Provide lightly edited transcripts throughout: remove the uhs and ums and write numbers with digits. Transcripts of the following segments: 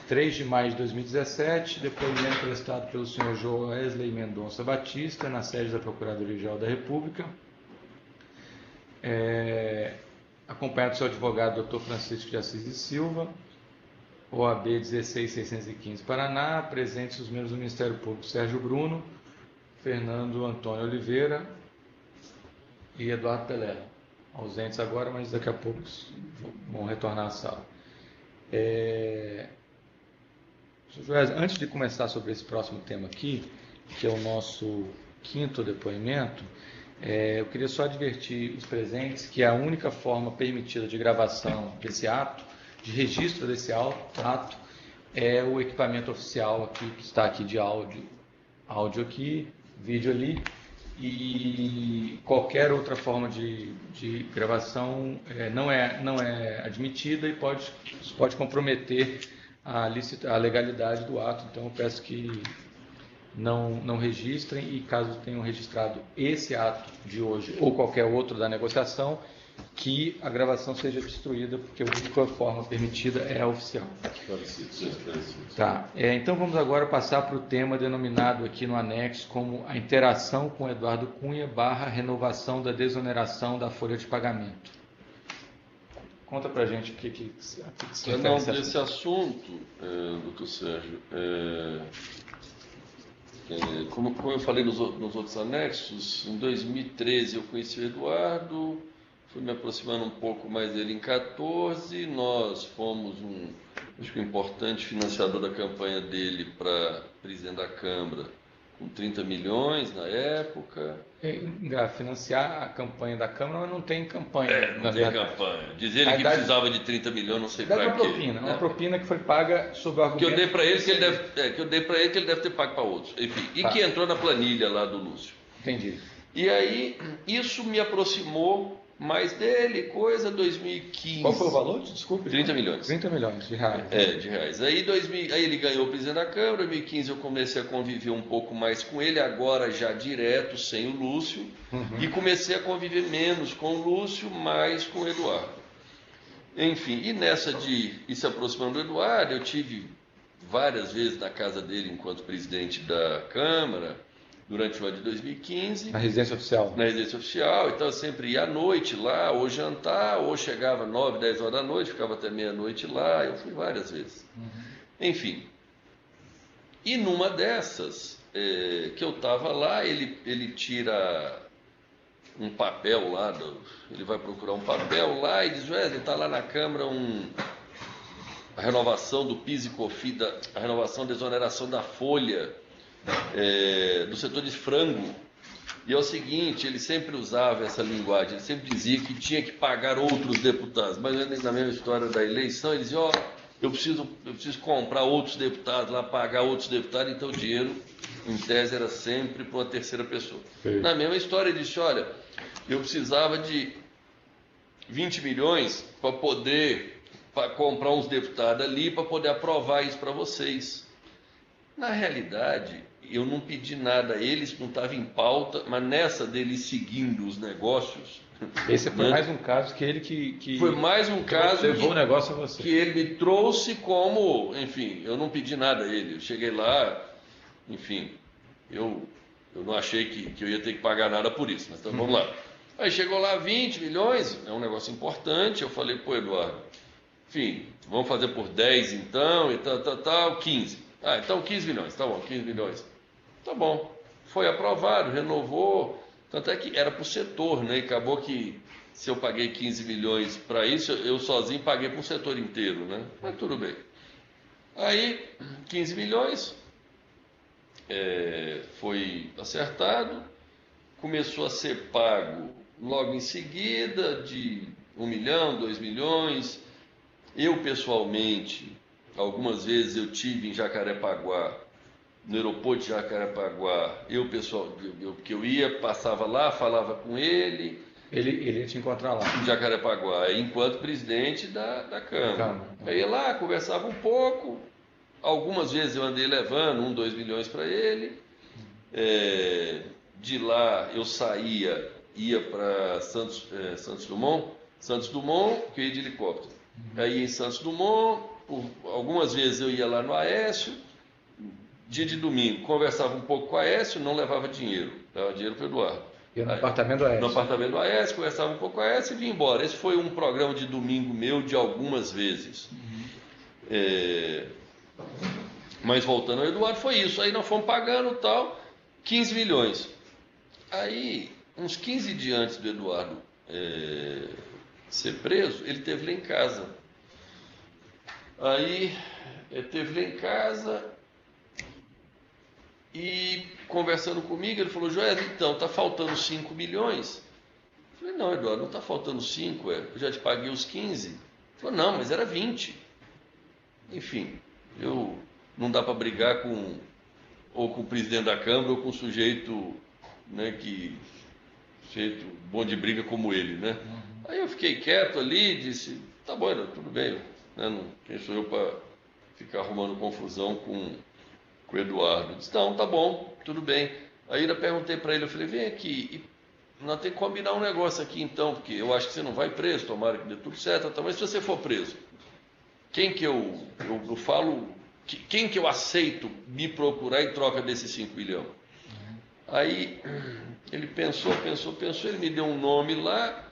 3 de maio de 2017, depoimento prestado pelo senhor Joesley Mendonça Batista, na sede da Procuradoria-Geral da República, acompanhado do seu advogado, Dr. Francisco de Assis e Silva, OAB 16615 Paraná, presentes os membros do Ministério Público Sérgio Bruno, Fernando Antônio Oliveira e Eduardo Pelé, ausentes agora, mas daqui a pouco vão retornar à sala. Antes de começar sobre esse próximo tema aqui, que é o nosso 5º depoimento, eu queria só advertir os presentes que a única forma permitida de gravação desse ato, de registro desse ato, é o equipamento oficial aqui, que está aqui de áudio aqui, vídeo ali, e qualquer outra forma de gravação não é admitida e pode comprometer a legalidade do ato. Então eu peço que não registrem, e caso tenham registrado esse ato de hoje ou qualquer outro da negociação, que a gravação seja destruída, porque a única forma permitida é a oficial. Tá. Então vamos agora passar para o tema denominado aqui no anexo como a interação com Eduardo Cunha / renovação da desoneração da folha de pagamento. Conta para a gente o que se refere desse assunto, doutor Sérgio, como eu falei nos outros anexos, em 2013 eu conheci o Eduardo, fui me aproximando um pouco mais dele em 2014, nós fomos um importante financiador da campanha dele para presidente da Câmara, com 30 milhões na época. Financiar a campanha da Câmara, mas não tem campanha. Não tem campanha. Diz ele que precisava de 30 milhões, não sei para quê. Propina, uma propina que foi paga sob o argumento... Que eu dei para ele, que ele deve ter pago para outros. Enfim, e que entrou na planilha lá do Lúcio. Entendi. E aí, isso me aproximou mais dele, 2015. Qual foi o valor? Desculpe. 30 milhões. 30 milhões de reais. De reais. Aí ele ganhou o presidente da Câmara, em 2015 eu comecei a conviver um pouco mais com ele, agora já direto, sem o Lúcio, e comecei a conviver menos com o Lúcio, mais com o Eduardo. Enfim, e nessa de ir se aproximando do Eduardo, eu tive várias vezes na casa dele enquanto presidente da Câmara, durante o ano de 2015. Na residência oficial? Na residência oficial, então eu sempre ia à noite lá, ou jantar, ou chegava 9, 10 horas da noite, ficava até meia-noite lá, eu fui várias vezes. Enfim, e numa dessas, que eu estava lá, ele tira um papel lá, ele vai procurar um papel lá e diz, está lá na Câmara a renovação do PIS e COFINS, a renovação da exoneração da folha, do setor de frango. E é o seguinte, ele sempre usava essa linguagem, ele sempre dizia que tinha que pagar outros deputados, mas na mesma história da eleição, ele dizia, eu preciso comprar outros deputados lá, pagar outros deputados, então o dinheiro, em tese, era sempre para uma terceira pessoa. Sim. Na mesma história, ele disse, eu precisava de 20 milhões para poder comprar uns deputados ali, para poder aprovar isso para vocês. Na realidade, eu não pedi nada a eles, não estava em pauta, mas nessa dele seguindo os negócios... Esse foi mais um caso que ele foi mais um caso levou o negócio a você. Que ele me trouxe como... Enfim, eu não pedi nada a ele. Eu cheguei lá, enfim, eu não achei que eu ia ter que pagar nada por isso, mas então vamos lá. Aí chegou lá 20 milhões, é um negócio importante, eu falei, Eduardo, enfim, vamos fazer por 10 então, e tal, 15. Então 15 milhões, tá bom, 15 milhões. Tá bom, foi aprovado, renovou, tanto é que era para o setor, né? E acabou que se eu paguei 15 milhões para isso, eu sozinho paguei para o setor inteiro, né? Mas tudo bem. Aí, 15 milhões, foi acertado, começou a ser pago logo em seguida, de 1 milhão, 2 milhões. Eu, pessoalmente, algumas vezes eu tive em Jacarepaguá, no aeroporto de Jacarepaguá, porque eu ia, passava lá, falava com ele. Ele ia te encontrar lá? Em Jacarepaguá, enquanto presidente da Câmara. Aí ia lá, conversava um pouco, algumas vezes eu andei levando 1, 2 milhões para ele. De lá eu saía, ia para Santos Dumont, que eu ia de helicóptero. aí em Santos Dumont, algumas vezes eu ia lá no Aécio, dia de domingo, conversava um pouco com o Aécio, não levava dinheiro, dava dinheiro para o Eduardo. Ia no apartamento do Aécio. No apartamento do Aécio, conversava um pouco com o Aécio e vinha embora. Esse foi um programa de domingo meu de algumas vezes. Mas voltando ao Eduardo, foi isso. Aí nós fomos pagando tal, 15 milhões. Aí, uns 15 dias antes do Eduardo ser preso, ele esteve lá em casa. Aí, ele esteve lá em casa e conversando comigo, ele falou: Joel, então, está faltando 5 milhões. Eu falei: não, Eduardo, não está faltando 5, eu já te paguei os 15. Ele falou: não, mas era 20. Enfim, não dá para brigar ou com o presidente da Câmara ou com um sujeito, né, sujeito bom de briga como ele, né? Aí eu fiquei quieto ali, disse: tá bom, Eduardo, tudo bem, né? Quem sou eu para ficar arrumando confusão com o Eduardo? Disse: não, tá bom, tudo bem. Aí eu perguntei para ele, eu falei: vem aqui, nós temos que combinar um negócio aqui então, porque eu acho que você não vai preso, tomara que dê tudo certo, mas se você for preso, quem que eu falo, quem que eu aceito me procurar em troca desses 5 milhões? Aí ele pensou, ele me deu um nome lá,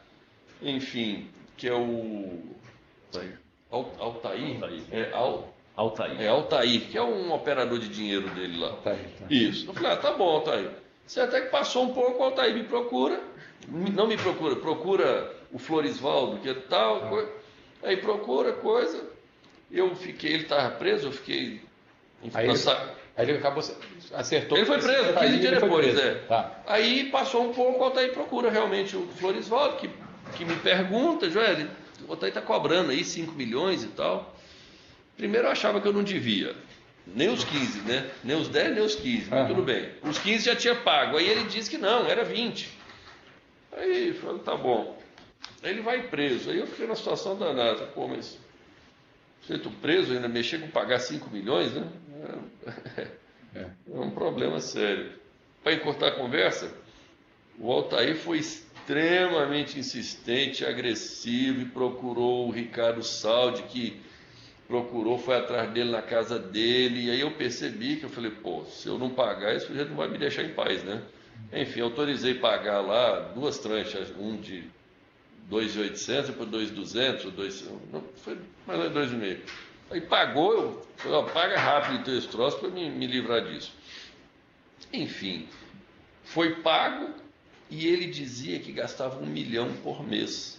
enfim, que é o Altair. Altair, que é um operador de dinheiro dele lá. Altair, tá. Isso. Eu falei: tá bom, Altair. Você até que passou um pouco, o Altair me procura, não me procura o Florisvaldo, que é tal, coisa. Aí procura coisa, ele estava preso, eu fiquei... Aí ele acabou, acertou. Ele foi preso, 15 dias depois, Tá. Aí passou um pouco, o Altair procura realmente o Florisvaldo, que me pergunta: Joel, o Altair está cobrando aí 5 milhões e tal. Primeiro eu achava que eu não devia, nem os 15, né? Nem os 10, nem os 15, mas tudo bem. Os 15 já tinha pago, aí ele disse que não, era 20. Aí eu falei: tá bom. Aí ele vai preso, aí eu fiquei numa situação danada. Pô, mas você tá preso ainda, mexer com pagar 5 milhões, né? É um problema sério. Para encurtar a conversa, o Altair foi extremamente insistente, agressivo e procurou o Ricardo Saldi, que foi atrás dele na casa dele, e aí eu percebi que eu falei: pô, se eu não pagar, esse sujeito não vai me deixar em paz, né? Enfim, autorizei pagar lá 2 tranchas, um de 2.800 e depois 2.200, foi mais ou menos 2,5. Aí pagou, eu falei: ó, paga rápido então esse troço para me livrar disso. Enfim, foi pago e ele dizia que gastava 1 milhão por mês.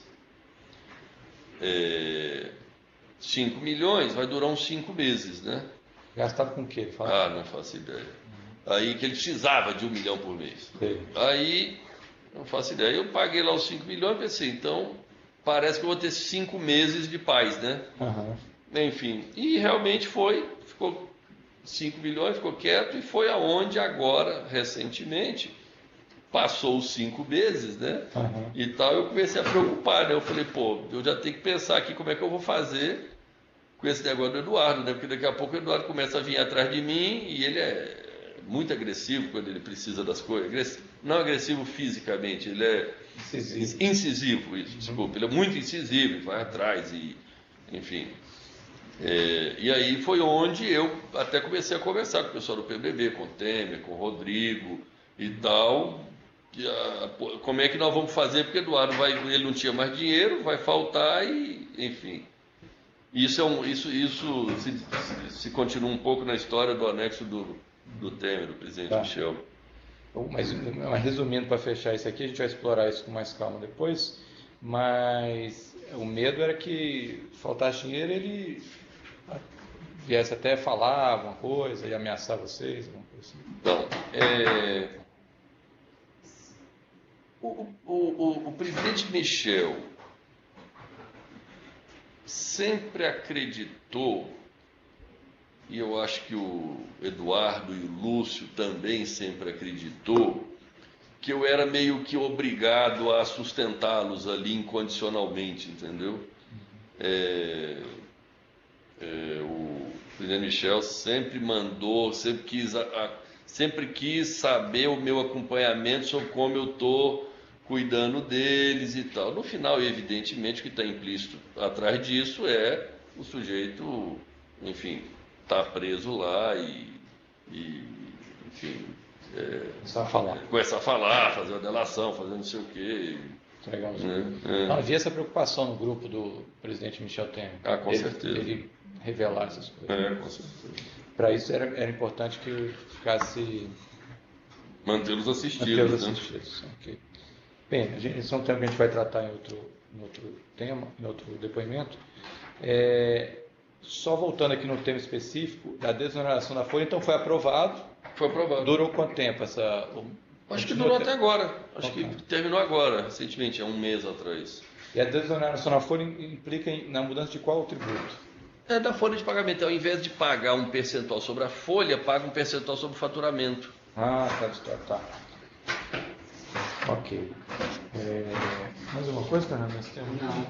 5 milhões vai durar uns 5 meses, né? Gastava com o quê? Não faço ideia. Aí que ele precisava de 1 milhão por mês. Sim. Aí, não faço ideia. Eu paguei lá os 5 milhões e pensei: então parece que eu vou ter 5 meses de paz, né? Enfim, e realmente ficou 5 milhões, ficou quieto, e foi aonde agora, recentemente, passou os 5 meses, né? E tal, eu comecei a preocupar, né? Eu falei: pô, eu já tenho que pensar aqui como é que eu vou fazer com esse negócio do Eduardo, né? Porque daqui a pouco o Eduardo começa a vir atrás de mim e ele é muito agressivo quando ele precisa das coisas. Não agressivo fisicamente, ele é incisivo, isso, desculpa. Ele é muito incisivo, vai atrás e, enfim. E aí foi onde eu até comecei a conversar com o pessoal do PBB, com o Temer, com o Rodrigo e tal. Como é que nós vamos fazer? Porque Eduardo ele não tinha mais dinheiro, vai faltar e, enfim. Isso se continua um pouco na história do anexo do Temer, do presidente Michel. Mas resumindo, para fechar isso aqui, a gente vai explorar isso com mais calma depois, mas o medo era que faltasse dinheiro, ele viesse até falar alguma coisa e ameaçar vocês, alguma coisa assim. Então, o presidente Michel sempre acreditou, e eu acho que o Eduardo e o Lúcio também sempre acreditou, que eu era meio que obrigado a sustentá-los ali incondicionalmente, entendeu? O presidente Michel sempre mandou, sempre quis saber o meu acompanhamento sobre como eu estou cuidando deles e tal. No final, evidentemente, o que está implícito atrás disso é o sujeito, enfim, tá preso lá e enfim, começar a falar, fazer uma delação, fazer não sei o quê. Não, havia essa preocupação no grupo do presidente Michel Temer. Com certeza. Ele revelar essas coisas. Com certeza. Para isso era importante que ficasse... Mantê-los assistidos. Okay. Bem, esse é um tema que a gente vai tratar em outro tema, em outro depoimento. Só voltando aqui no tema específico, da desoneração da folha, então foi aprovado. Foi aprovado. Durou quanto tempo Acho que durou até agora. Acho que terminou agora, recentemente, há um mês atrás. E a desoneração da folha implica na mudança de qual tributo? É da folha de pagamento. Ao invés de pagar um percentual sobre a folha, paga um percentual sobre o faturamento. Tá. Ok. Mais uma coisa, Fernando? Não.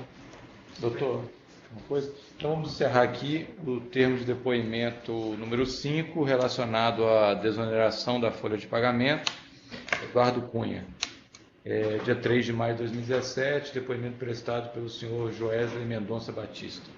Doutor, uma coisa? Então vamos encerrar aqui o termo de depoimento número 5, relacionado à desoneração da folha de pagamento. Eduardo Cunha. Dia 3 de maio de 2017, depoimento prestado pelo senhor Joesley Mendonça Batista.